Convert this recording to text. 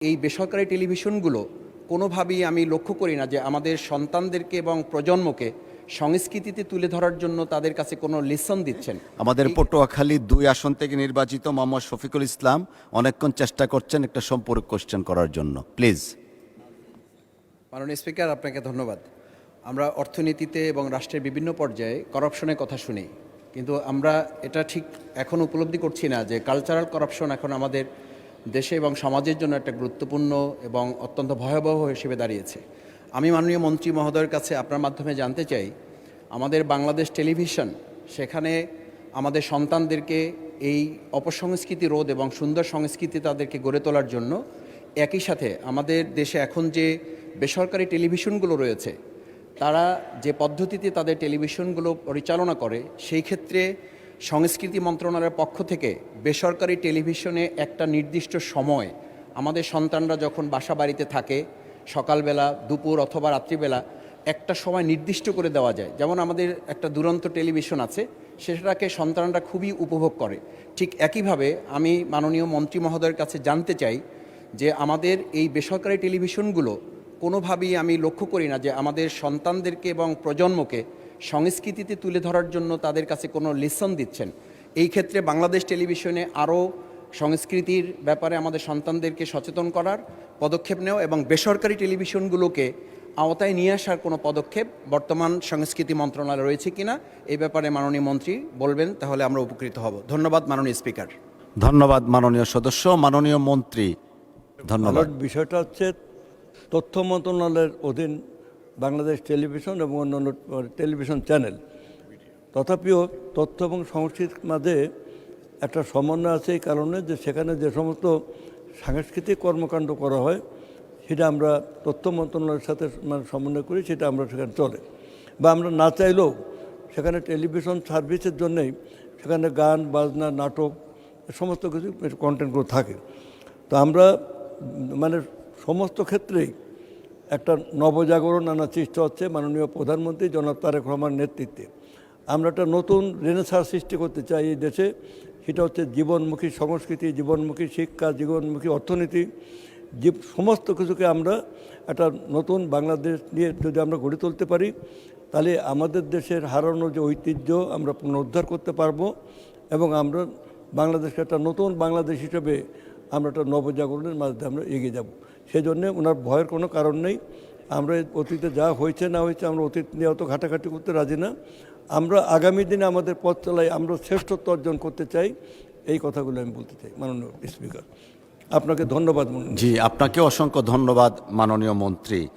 এই বেসরকারি টেলিভিশনগুলো কোনোভাবেই আমি লক্ষ্য করি না যে আমাদের সন্তানদেরকে এবং প্রজন্মকে সংস্কৃতিতে তুলে ধরার জন্য তাদের কাছে কোনো লেসন দিচ্ছেন। আমাদের পটুয়াখালী 2 আসন থেকে নির্বাচিত মোহাম্মদ শফিকুল ইসলাম অনেকক্ষণ চেষ্টা করছেন একটা সম্পূরক কোশ্চেন করার জন্য, প্লিজ। মাননীয় স্পিকার, আপনাকে ধন্যবাদ। আমরা অর্থনীতিতে এবং রাষ্ট্রের বিভিন্ন পর্যায়ে করাপশনের কথা শুনি, কিন্তু আমরা এটা ঠিক এখন উপলব্ধি করছি না যে কালচারাল করাপশন এখন আমাদের দেশে এবং সমাজের জন্য একটা গুরুত্বপূর্ণ এবং অত্যন্ত ভয়াবহ হিসেবে দাঁড়িয়েছে। আমি মাননীয় মন্ত্রী মহোদয়ের কাছে আপনার মাধ্যমে জানতে চাই, আমাদের বাংলাদেশ টেলিভিশন সেখানে আমাদের সন্তানদেরকে এই অপসংস্কৃতি রোধ এবং সুন্দর সংস্কৃতি তাদেরকে গড়ে তোলার জন্য একই সাথে আমাদের দেশে এখন যে বেসরকারি টেলিভিশনগুলো রয়েছে তারা যে পদ্ধতিতে তাদের টেলিভিশনগুলো পরিচালনা করে, সেই ক্ষেত্রে সংস্কৃতি মন্ত্রণালয়ের পক্ষ থেকে বেসরকারি টেলিভিশনে একটা নির্দিষ্ট সময় আমাদের সন্তানরা যখন বাসা বাড়িতে থাকে, সকালবেলা, দুপুর অথবা রাত্রিবেলা একটা সময় নির্দিষ্ট করে দেওয়া যায়। যেমন আমাদের একটা দুরন্ত টেলিভিশন আছে, সেটাকে সন্তানরা খুবই উপভোগ করে। ঠিক একইভাবে আমি মাননীয় মন্ত্রী মহোদয়ের কাছে জানতে চাই যে আমাদের এই বেসরকারি টেলিভিশনগুলো কোনোভাবেই আমি লক্ষ্য করি না যে আমাদের সন্তানদেরকে এবং প্রজন্মকে সংস্কৃতিতে তুলে ধরার জন্য তাদের কাছে কোনো লেসন দিচ্ছেন। এই ক্ষেত্রে বাংলাদেশ টেলিভিশনে আরও সংস্কৃতির ব্যাপারে আমাদের সন্তানদেরকে সচেতন করার পদক্ষেপ নেওয়া এবং বেসরকারি টেলিভিশনগুলোকে আওতায় নিয়ে আসার কোনো পদক্ষেপ বর্তমান সংস্কৃতি মন্ত্রণালয় রয়েছে কিনা এই ব্যাপারে মাননীয় মন্ত্রী বলবেন, তাহলে আমরা উপকৃত হব। ধন্যবাদ মাননীয় স্পিকার। ধন্যবাদ মাননীয় সদস্য। মাননীয় মন্ত্রী। ধন্যবাদ। বিষয়টা হচ্ছে তথ্য মন্ত্রণালয়ের অধীন বাংলাদেশ টেলিভিশন এবং অন্যান্য টেলিভিশন চ্যানেল, তথাপিও তথ্য এবং সংস্কৃতির মাঝে একটা সমন্বয় আছে এই কারণে যে সেখানে যে সমস্ত সাংস্কৃতিক কর্মকাণ্ড করা হয় সেটা আমরা তথ্য মন্ত্রণালয়ের সাথে সমন্বয় করি, সেটা আমরা সেখানে চলে। বা আমরা না চাইলেও সেখানে টেলিভিশন সার্ভিসের জন্যেই সেখানে গান বাজনা নাটক সমস্ত কিছু কন্টেন্টগুলো থাকে। তো আমরা সমস্ত ক্ষেত্রেই একটা নবজাগরণ আনার চেষ্টা হচ্ছে মাননীয় প্রধানমন্ত্রী জনাব তারেক রহমানের নেতৃত্বে। আমরা একটা নতুন রেনেসাঁ সৃষ্টি করতে চাই এই দেশে, সেটা হচ্ছে জীবনমুখী সংস্কৃতি, জীবনমুখী শিক্ষা, জীবনমুখী অর্থনীতি, যে সমস্ত কিছুকে আমরা একটা নতুন বাংলাদেশ নিয়ে যদি আমরা গড়ে তুলতে পারি, তাহলে আমাদের দেশের হারানো যে ঐতিহ্য আমরা পুনরুদ্ধার করতে পারবো এবং আমরা বাংলাদেশকে একটা নতুন বাংলাদেশ হিসেবে আমরা একটা নবজাগরণের মাধ্যমে আমরা এগিয়ে যাব। সেই জন্যে ওনার ভয়ের কোনো কারণ নেই। আমরা অতীতে যা হয়েছে না হয়েছে আমরা অতীত নিয়ে অত ঘাটাঘাটি করতে রাজি না। আমরা আগামী দিনে আমাদের পথ চলায় আমরা শ্রেষ্ঠত্ব অর্জন করতে চাই, এই কথাগুলো আমি বলতে চাই মাননীয় স্পিকার। আপনাকে ধন্যবাদ। জি, আপনাকে অসংখ্য ধন্যবাদ মাননীয় মন্ত্রী।